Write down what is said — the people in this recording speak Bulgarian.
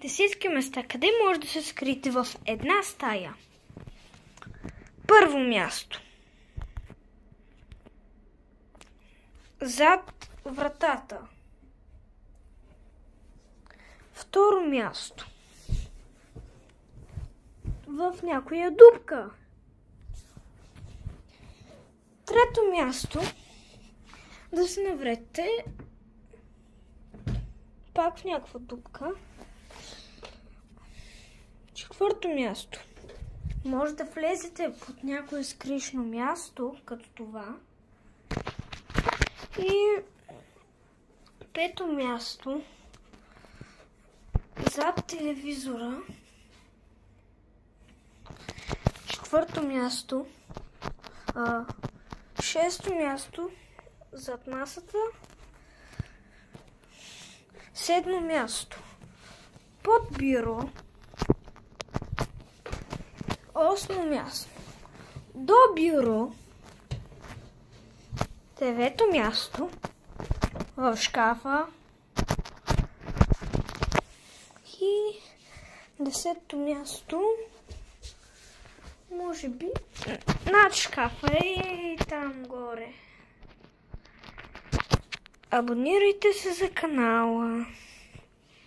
Десетки места. Къде може да се скриете в една стая? Първо място. Зад вратата. Второ място. В някоя дупка. Трето място. Да се наврете пак в някаква дупка. Четвърто място. Може да влезете под някое скришно място, като това. И пето място. Зад телевизора. Четвърто място. Шесто място. Зад масата. Седмо място. Под бюро. Осмо място. До бюро. Девето място. В шкафа. И десето място. Може би над шкафа и там горе. Абонирайте се за канала.